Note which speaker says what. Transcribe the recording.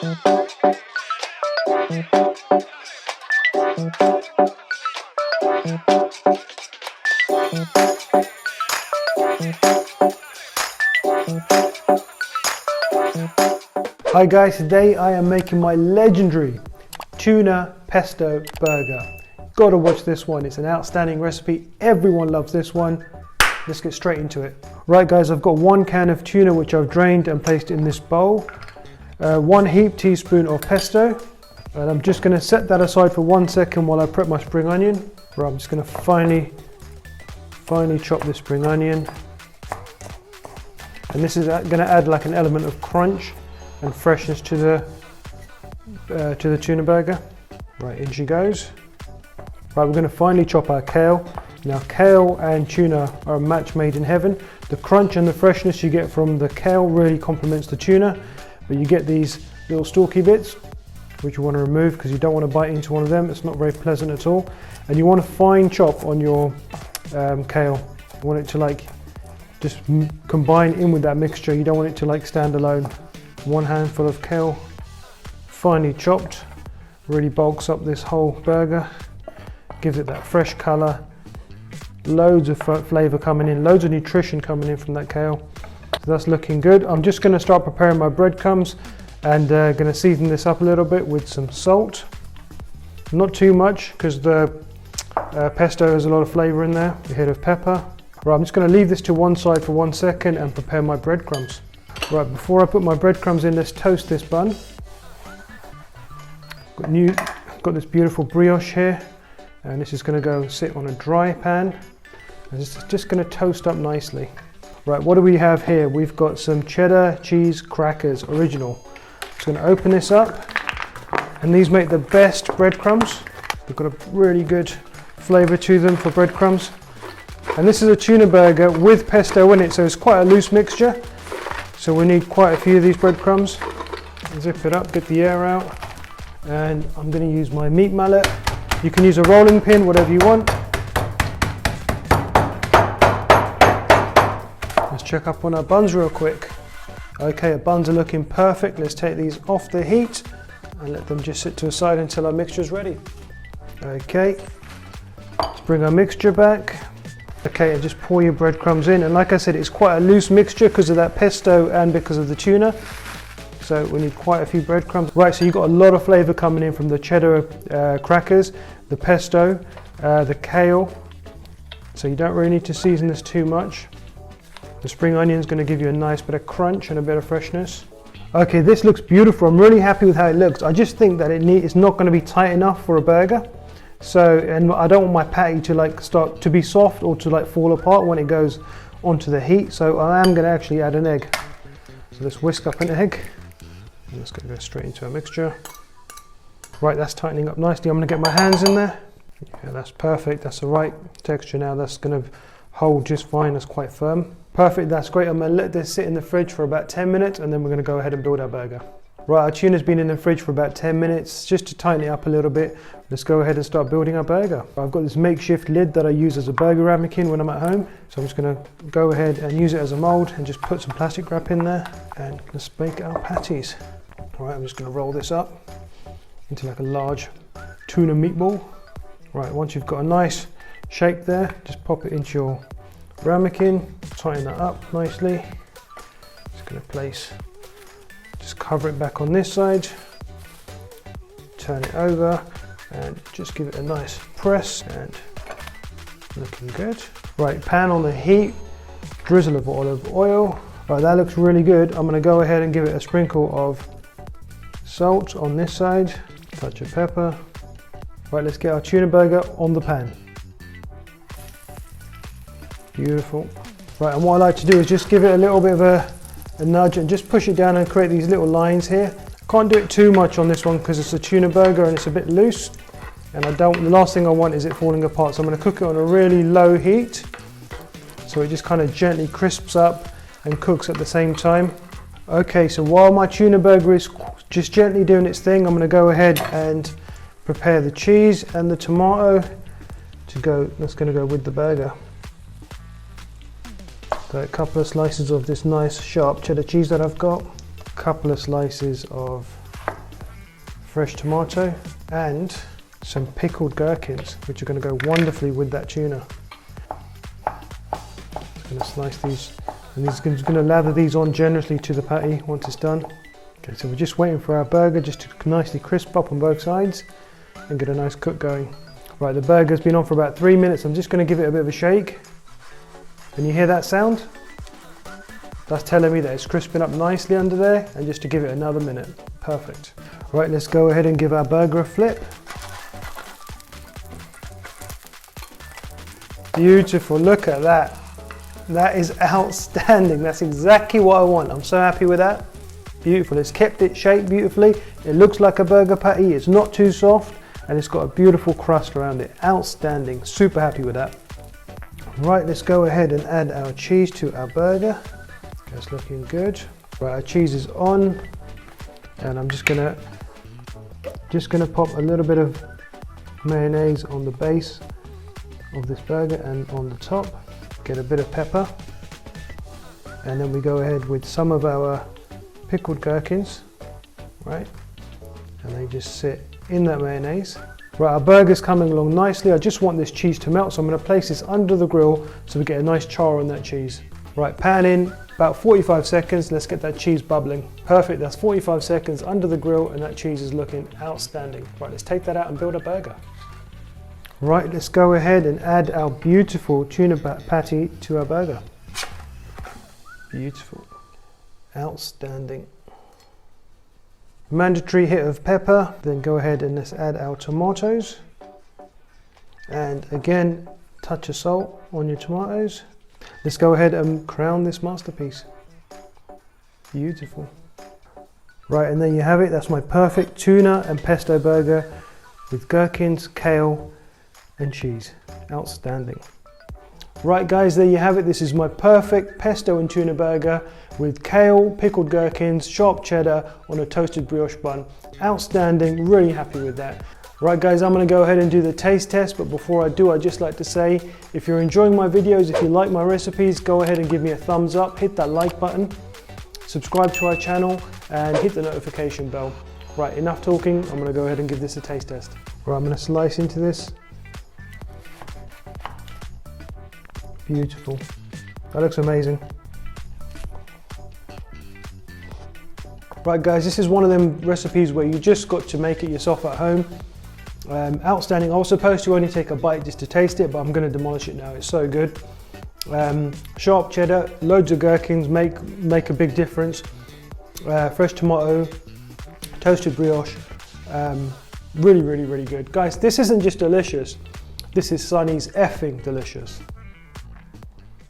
Speaker 1: Hi guys, today I am making my legendary tuna pesto burger. Gotta watch this one, it's an outstanding recipe. Everyone loves this one. Let's get straight into it. Right guys, I've got 1 can of tuna which I've drained and placed in this bowl. 1 heaped teaspoon of pesto. And I'm just gonna set that aside for 1 second while I prep my spring onion. Right, I'm just gonna finely chop this spring onion. And this is gonna add like an element of crunch and freshness to the tuna burger. Right, in she goes. Right, we're going to finally chop our kale. Now kale and tuna are a match made in heaven. The crunch and the freshness you get from the kale really complements the tuna, but you get these little stalky bits which you want to remove because you don't want to bite into one of them. It's not very pleasant at all. And you want to fine chop on your kale. You want it to like just combine in with that mixture. You don't want it to like stand alone. 1 handful of kale, finely chopped, really bulks up this whole burger, gives it that fresh colour, loads of flavour coming in, loads of nutrition coming in from that kale. So that's looking good. I'm just going to start preparing my breadcrumbs and going to season this up a little bit with some salt. Not too much because the pesto has a lot of flavour in there, a hit of pepper. Right, I'm just going to leave this to one side for 1 second and prepare my breadcrumbs. Right, before I put my breadcrumbs in, let's toast this bun. Got this beautiful brioche here, and this is going to go sit on a dry pan. And it's just going to toast up nicely. Right, what do we have here? We've got some cheddar cheese crackers, original. Just going to open this up, and these make the best breadcrumbs. They've got a really good flavour to them for breadcrumbs. And this is a tuna burger with pesto in it, so it's quite a loose mixture. So we need quite a few of these breadcrumbs. Zip it up, get the air out. And I'm going to use my meat mallet. You can use a rolling pin, whatever you want. Let's check up on our buns real quick. Okay, our buns are looking perfect. Let's take these off the heat and let them just sit to the side until our mixture is ready. Okay, let's bring our mixture back. Okay, and just pour your breadcrumbs in, and like I said, it's quite a loose mixture because of that pesto and because of the tuna, so we need quite a few breadcrumbs. Right, so you've got a lot of flavour coming in from the cheddar crackers, the pesto, the kale, so you don't really need to season this too much. The spring onion is going to give you a nice bit of crunch and a bit of freshness. Okay, this looks beautiful. I'm really happy with how it looks. I just think that it's not going to be tight enough for a burger. So, and I don't want my patty to like start to be soft or to like fall apart when it goes onto the heat. So I am going to actually add an egg. So let's whisk up an egg. And let's go straight into our mixture. Right, that's tightening up nicely. I'm going to get my hands in there. Yeah, that's perfect. That's the right texture now. That's going to hold just fine. That's quite firm. Perfect, that's great. I'm going to let this sit in the fridge for about 10 minutes and then we're going to go ahead and build our burger. Right, our tuna's been in the fridge for about 10 minutes, just to tighten it up a little bit. Let's go ahead and start building our burger. I've got this makeshift lid that I use as a burger ramekin when I'm at home. So I'm just gonna go ahead and use it as a mold and just put some plastic wrap in there and let's bake our patties. All right, I'm just gonna roll this up into like a large tuna meatball. Right, once you've got a nice shape there, just pop it into your ramekin, tighten that up nicely. Just gonna just cover it back on this side, turn it over and just give it a nice press and looking good. Right, pan on the heat, drizzle of olive oil. Right, that looks really good. I'm going to go ahead and give it a sprinkle of salt on this side, touch of pepper. Right, let's get our tuna burger on the pan. Beautiful. Right, and what I like to do is just give it a little bit of a nudge and just push it down and create these little lines here. Can't do it too much on this one because it's a tuna burger and it's a bit loose, and the last thing I want is it falling apart. So I'm going to cook it on a really low heat so it just kind of gently crisps up and cooks at the same time. Okay, so while my tuna burger is just gently doing its thing, I'm going to go ahead and prepare the cheese and the tomato that's going to go with the burger. So a couple of slices of this nice sharp cheddar cheese that I've got, a couple of slices of fresh tomato and some pickled gherkins, which are going to go wonderfully with that tuna. Just going to slice these, and this is going to lather these on generously to the patty once it's done. Okay, so we're just waiting for our burger just to nicely crisp up on both sides and get a nice cook going. Right, the burger's been on for about 3 minutes. I'm just going to give it a bit of a shake. Can you hear that sound? That's telling me that it's crisping up nicely under there, and just to give it another minute. Perfect. Right, let's go ahead and give our burger a flip. Beautiful, look at that. That is outstanding. That's exactly what I want. I'm so happy with that. Beautiful, it's kept its shape beautifully. It looks like a burger patty, it's not too soft, and it's got a beautiful crust around it. Outstanding, super happy with that. Right, let's go ahead and add our cheese to our burger. That's looking good. Right, our cheese is on, and I'm just gonna pop a little bit of mayonnaise on the base of this burger and on the top. Get a bit of pepper, and then we go ahead with some of our pickled gherkins, right? And they just sit in that mayonnaise. Right, our burger's coming along nicely. I just want this cheese to melt, so I'm going to place this under the grill so we get a nice char on that cheese. Right, pan in, about 45 seconds. Let's get that cheese bubbling. Perfect, that's 45 seconds under the grill, and that cheese is looking outstanding. Right, let's take that out and build a burger. Right, let's go ahead and add our beautiful tuna patty to our burger. Beautiful, outstanding. Mandatory hit of pepper, then go ahead and let's add our tomatoes. And again, touch of salt on your tomatoes. Let's go ahead and crown this masterpiece. Beautiful. Right, and there you have it. That's my perfect tuna and pesto burger with gherkins, kale, and cheese. Outstanding. Right guys, there you have it. This is my perfect pesto and tuna burger with kale, pickled gherkins, sharp cheddar on a toasted brioche bun. Outstanding, really happy with that. Right guys, I'm going to go ahead and do the taste test, but before I do, I'd just like to say, if you're enjoying my videos, if you like my recipes, go ahead and give me a thumbs up, hit that like button, subscribe to our channel, and hit the notification bell. Right, enough talking, I'm going to go ahead and give this a taste test. Right, I'm going to slice into this. Beautiful. That looks amazing. Right guys, this is one of them recipes where you just got to make it yourself at home. Outstanding. I was supposed to only take a bite just to taste it, but I'm going to demolish it now. It's so good. Sharp cheddar, loads of gherkins make a big difference. Fresh tomato, toasted brioche. Really, really, really good. Guys, this isn't just delicious. This is Sunny's effing delicious.